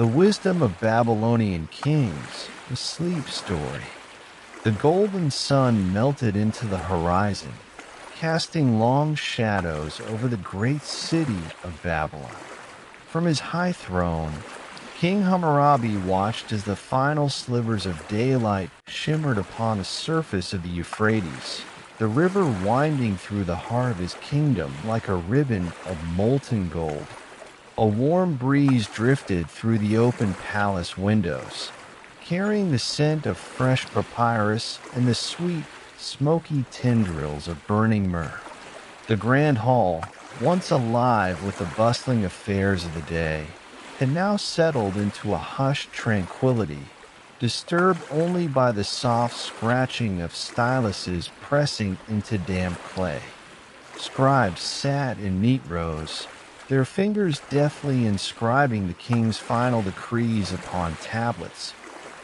The Wisdom of Babylonian Kings, a sleep story. The golden sun melted into the horizon, casting long shadows over the great city of Babylon. From his high throne, King Hammurabi watched as the final slivers of daylight shimmered upon the surface of the Euphrates, the river winding through the heart of his kingdom like a ribbon of molten gold. A warm breeze drifted through the open palace windows, carrying the scent of fresh papyrus and the sweet, smoky tendrils of burning myrrh. The grand hall, once alive with the bustling affairs of the day, had now settled into a hushed tranquility, disturbed only by the soft scratching of styluses pressing into damp clay. Scribes sat in neat rows, their fingers deftly inscribing the king's final decrees upon tablets,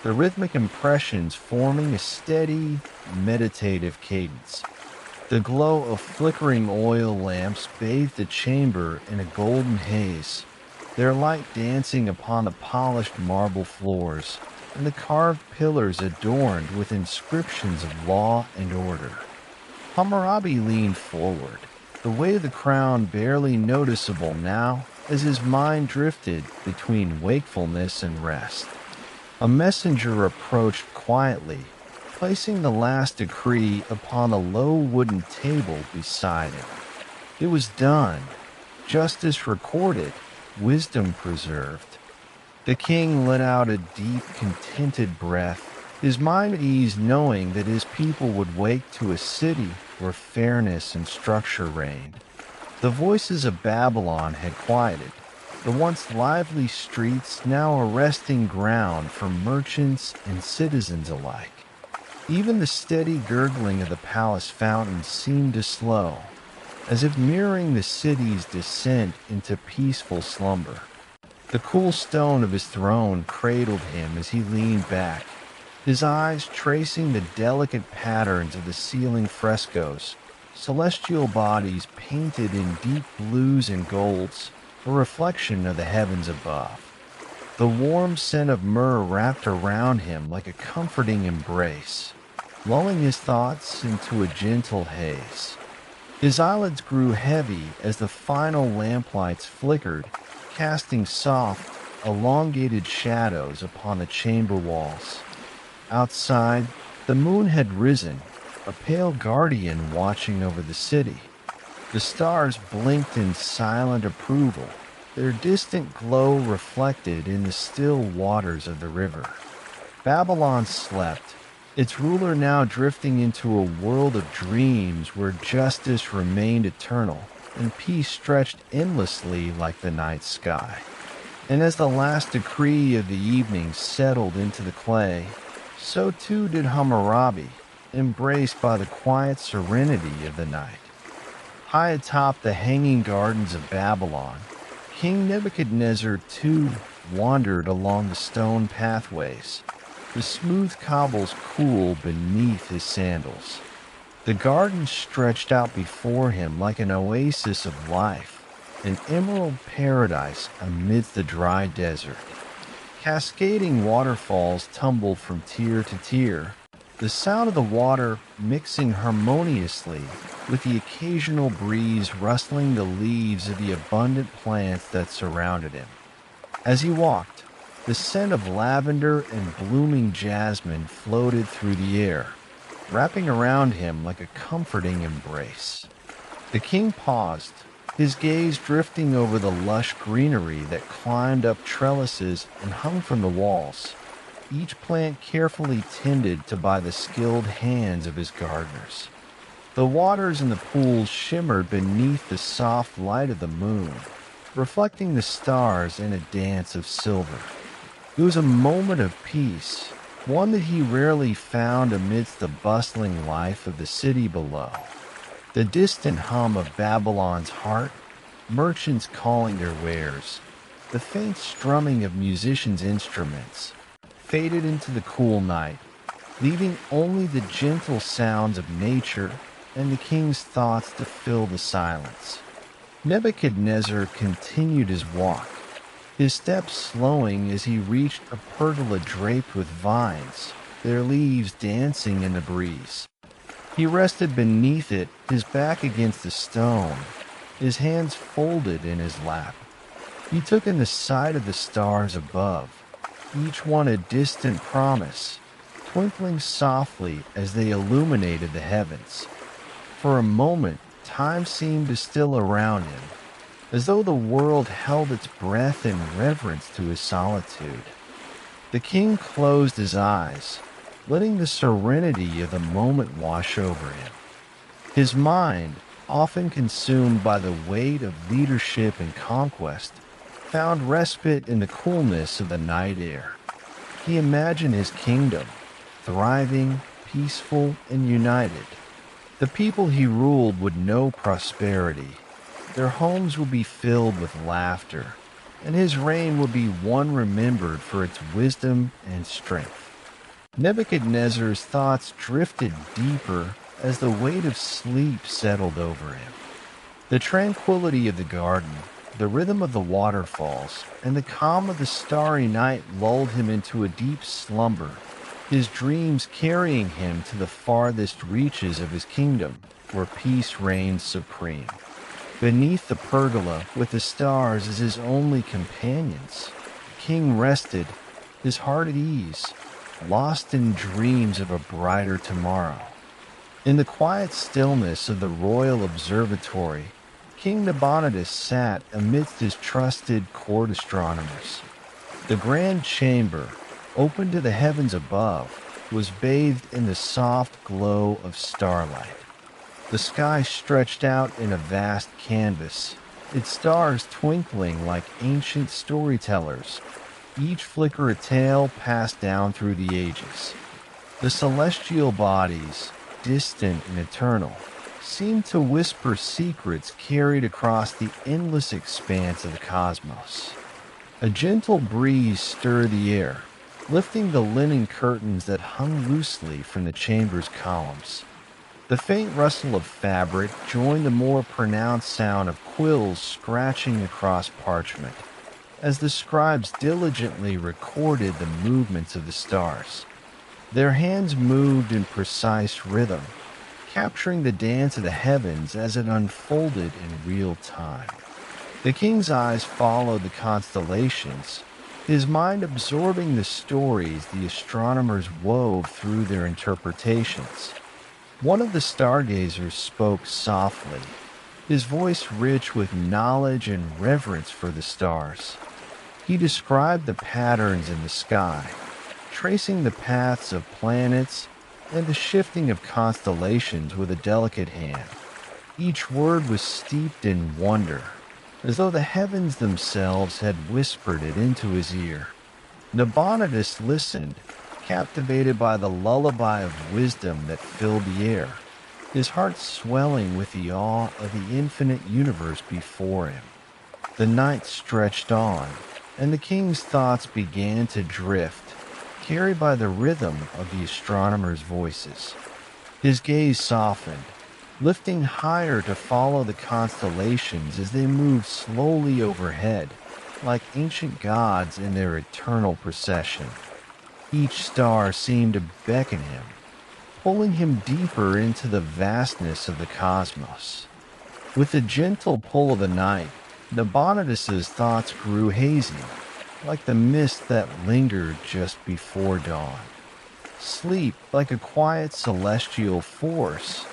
the rhythmic impressions forming a steady, meditative cadence. The glow of flickering oil lamps bathed the chamber in a golden haze, their light dancing upon the polished marble floors and the carved pillars adorned with inscriptions of law and order. Hammurabi leaned forward, the weight of the crown barely noticeable now as his mind drifted between wakefulness and rest. A messenger approached quietly, placing the last decree upon a low wooden table beside him. It was done, justice recorded, wisdom preserved. The king let out a deep, contented breath, his mind at ease knowing that his people would wake to a city where fairness and structure reigned. The voices of Babylon had quieted, the once lively streets now a resting ground for merchants and citizens alike. Even the steady gurgling of the palace fountain seemed to slow, as if mirroring the city's descent into peaceful slumber. The cool stone of his throne cradled him as he leaned back, his eyes tracing the delicate patterns of the ceiling frescoes, celestial bodies painted in deep blues and golds, a reflection of the heavens above. The warm scent of myrrh wrapped around him like a comforting embrace, lulling his thoughts into a gentle haze. His eyelids grew heavy as the final lamplights flickered, casting soft, elongated shadows upon the chamber walls. Outside, the moon had risen, a pale guardian watching over the city. The stars blinked in silent approval, their distant glow reflected in the still waters of the river. Babylon slept, its ruler now drifting into a world of dreams where justice remained eternal and peace stretched endlessly like the night sky. And as the last decree of the evening settled into the clay, so too did Hammurabi, embraced by the quiet serenity of the night. High atop the hanging gardens of Babylon, King Nebuchadnezzar too wandered along the stone pathways, the smooth cobbles cool beneath his sandals. The garden stretched out before him like an oasis of life, an emerald paradise amidst the dry desert. Cascading waterfalls tumbled from tier to tier, the sound of the water mixing harmoniously with the occasional breeze rustling the leaves of the abundant plants that surrounded him. As he walked, the scent of lavender and blooming jasmine floated through the air, wrapping around him like a comforting embrace. The king paused, his gaze drifting over the lush greenery that climbed up trellises and hung from the walls, each plant carefully tended to by the skilled hands of his gardeners. The waters in the pools shimmered beneath the soft light of the moon, reflecting the stars in a dance of silver. It was a moment of peace, one that he rarely found amidst the bustling life of the city below. The distant hum of Babylon's heart, merchants calling their wares, the faint strumming of musicians' instruments, faded into the cool night, leaving only the gentle sounds of nature and the king's thoughts to fill the silence. Nebuchadnezzar continued his walk, his steps slowing as he reached a pergola draped with vines, their leaves dancing in the breeze. He rested beneath it, his back against the stone, his hands folded in his lap. He took in the sight of the stars above, each one a distant promise, twinkling softly as they illuminated the heavens. For a moment, time seemed to still around him, as though the world held its breath in reverence to his solitude. The king closed his eyes, letting the serenity of the moment wash over him. His mind, often consumed by the weight of leadership and conquest, found respite in the coolness of the night air. He imagined his kingdom, thriving, peaceful, and united. The people he ruled would know prosperity. Their homes would be filled with laughter, and his reign would be one remembered for its wisdom and strength. Nebuchadnezzar's thoughts drifted deeper as the weight of sleep settled over him. The tranquility of the garden, the rhythm of the waterfalls, and the calm of the starry night lulled him into a deep slumber, his dreams carrying him to the farthest reaches of his kingdom, where peace reigned supreme. Beneath the pergola, with the stars as his only companions, the king rested, his heart at ease, lost in dreams of a brighter tomorrow. In the quiet stillness of the royal observatory, King Nabonidus sat amidst his trusted court astronomers. The grand chamber, open to the heavens above, was bathed in the soft glow of starlight. The sky stretched out in a vast canvas, its stars twinkling like ancient storytellers, each flicker a tale passed down through the ages. The celestial bodies, distant and eternal, seemed to whisper secrets carried across the endless expanse of the cosmos. A gentle breeze stirred the air, lifting the linen curtains that hung loosely from the chamber's columns. The faint rustle of fabric joined the more pronounced sound of quills scratching across parchment, as the scribes diligently recorded the movements of the stars. Their hands moved in precise rhythm, capturing the dance of the heavens as it unfolded in real time. The king's eyes followed the constellations, his mind absorbing the stories the astronomers wove through their interpretations. One of the stargazers spoke softly, his voice rich with knowledge and reverence for the stars. He described the patterns in the sky, tracing the paths of planets and the shifting of constellations with a delicate hand. Each word was steeped in wonder, as though the heavens themselves had whispered it into his ear. Nabonidus listened, captivated by the lullaby of wisdom that filled the air, his heart swelling with the awe of the infinite universe before him. The night stretched on, and the king's thoughts began to drift, carried by the rhythm of the astronomers' voices. His gaze softened, lifting higher to follow the constellations as they moved slowly overhead, like ancient gods in their eternal procession. Each star seemed to beckon him, pulling him deeper into the vastness of the cosmos. With the gentle pull of the night, Nabonidus's thoughts grew hazy, like the mist that lingered just before dawn. Sleep, like a quiet celestial force,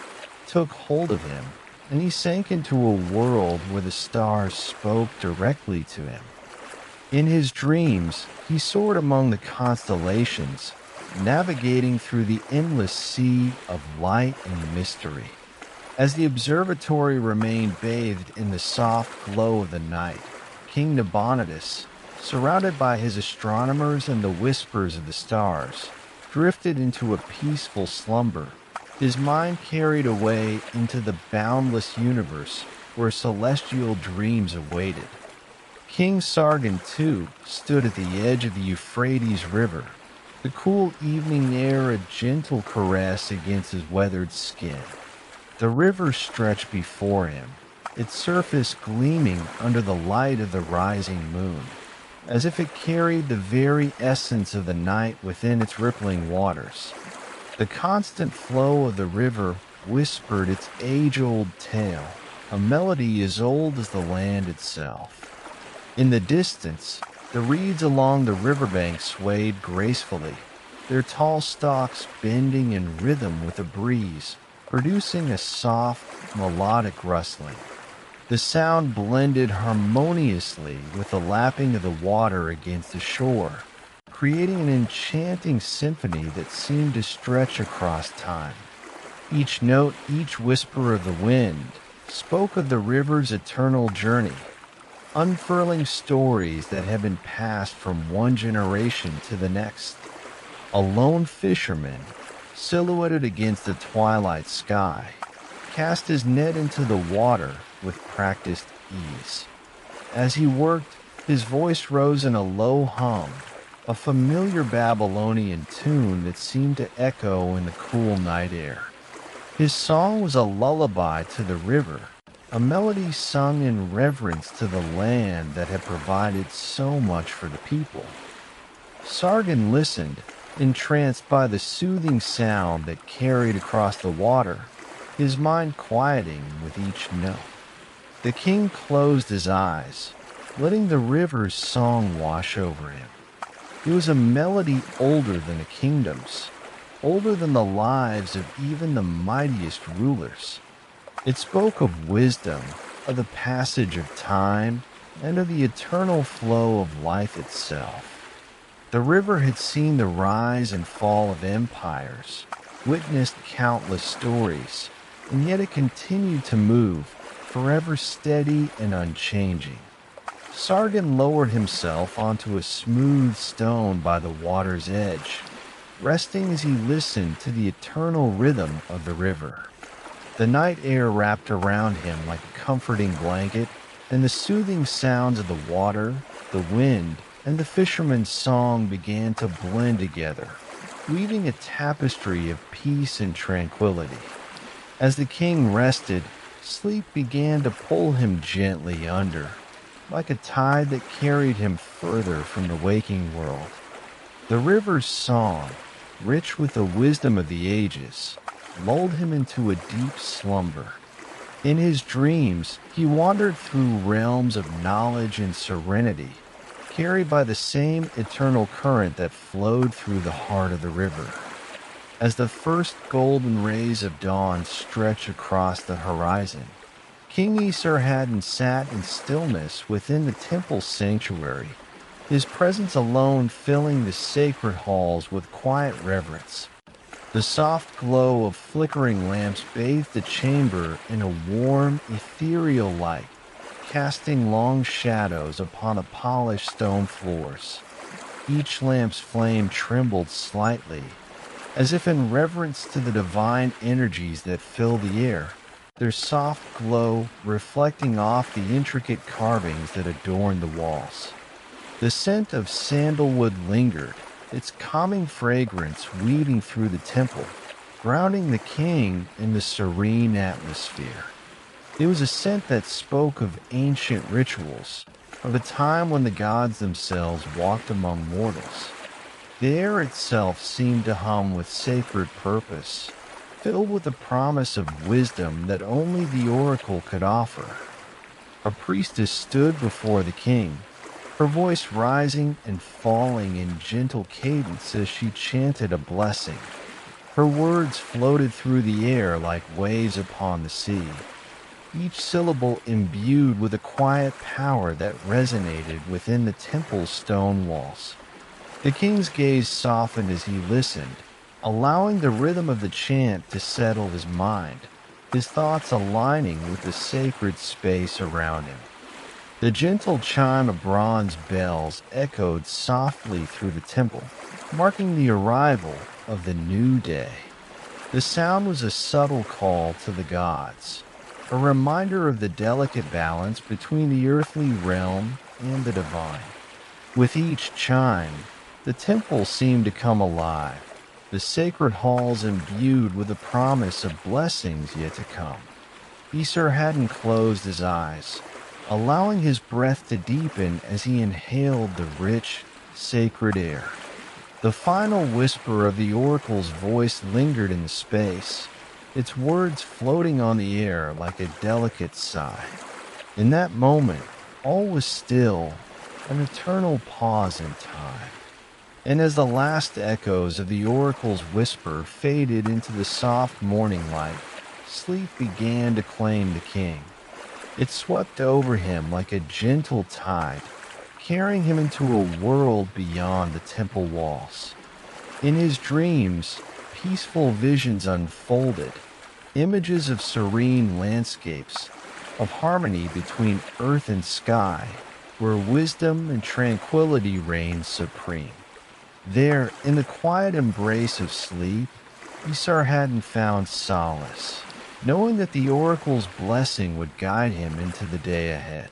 took hold of him, and he sank into a world where the stars spoke directly to him. In his dreams, he soared among the constellations, navigating through the endless sea of light and mystery. As the observatory remained bathed in the soft glow of the night, King Nabonidus, surrounded by his astronomers and the whispers of the stars, drifted into a peaceful slumber, his mind carried away into the boundless universe where celestial dreams awaited. King Sargon, too, stood at the edge of the Euphrates River, the cool evening air a gentle caress against his weathered skin. The river stretched before him, its surface gleaming under the light of the rising moon. as if it carried the very essence of the night within its rippling waters. The constant flow of the river whispered its age-old tale, a melody as old as the land itself. In the distance, the reeds along the riverbank swayed gracefully, their tall stalks bending in rhythm with the breeze, producing a soft, melodic rustling. The sound blended harmoniously with the lapping of the water against the shore, creating an enchanting symphony that seemed to stretch across time. Each note, each whisper of the wind, spoke of the river's eternal journey, unfurling stories that have been passed from one generation to the next. A lone fisherman, silhouetted against the twilight sky, cast his net into the water with practiced ease. As he worked, his voice rose in a low hum, a familiar Babylonian tune that seemed to echo in the cool night air. His song was a lullaby to the river, a melody sung in reverence to the land that had provided so much for the people. Sargon listened, entranced by the soothing sound that carried across the water, his mind quieting with each note. The king closed his eyes, letting the river's song wash over him. It was a melody older than the kingdoms, older than the lives of even the mightiest rulers. It spoke of wisdom, of the passage of time, and of the eternal flow of life itself. The river had seen the rise and fall of empires, witnessed countless stories, and yet it continued to move, forever steady and unchanging. Sargon lowered himself onto a smooth stone by the water's edge, resting as he listened to the eternal rhythm of the river. The night air wrapped around him like a comforting blanket, and the soothing sounds of the water, the wind, and the fisherman's song began to blend together, weaving a tapestry of peace and tranquility. As the king rested, sleep began to pull him gently under, like a tide that carried him further from the waking world. The river's song, rich with the wisdom of the ages, lulled him into a deep slumber. In his dreams, he wandered through realms of knowledge and serenity, carried by the same eternal current that flowed through the heart of the river. As the first golden rays of dawn stretched across the horizon, King Esarhaddon sat in stillness within the temple sanctuary, his presence alone filling the sacred halls with quiet reverence. The soft glow of flickering lamps bathed the chamber in a warm, ethereal light, casting long shadows upon the polished stone floors. Each lamp's flame trembled slightly, as if in reverence to the divine energies that fill the air, their soft glow reflecting off the intricate carvings that adorned the walls. The scent of sandalwood lingered, its calming fragrance weaving through the temple, grounding the king in the serene atmosphere. It was a scent that spoke of ancient rituals, of a time when the gods themselves walked among mortals. The air itself seemed to hum with sacred purpose, filled with the promise of wisdom that only the oracle could offer. A priestess stood before the king, her voice rising and falling in gentle cadence as she chanted a blessing. Her words floated through the air like waves upon the sea, each syllable imbued with a quiet power that resonated within the temple's stone walls. The king's gaze softened as he listened, allowing the rhythm of the chant to settle his mind, his thoughts aligning with the sacred space around him. The gentle chime of bronze bells echoed softly through the temple, marking the arrival of the new day. The sound was a subtle call to the gods, a reminder of the delicate balance between the earthly realm and the divine. With each chime, the temple seemed to come alive, the sacred halls imbued with the promise of blessings yet to come. Esarhaddon closed his eyes, allowing his breath to deepen as he inhaled the rich, sacred air. The final whisper of the oracle's voice lingered in the space, its words floating on the air like a delicate sigh. In that moment, all was still, an eternal pause in time. And as the last echoes of the oracle's whisper faded into the soft morning light, sleep began to claim the king. It swept over him like a gentle tide, carrying him into a world beyond the temple walls. In his dreams, peaceful visions unfolded, images of serene landscapes, of harmony between earth and sky, where wisdom and tranquility reigned supreme. There, in the quiet embrace of sleep, Esarhaddon found solace, knowing that the oracle's blessing would guide him into the day ahead.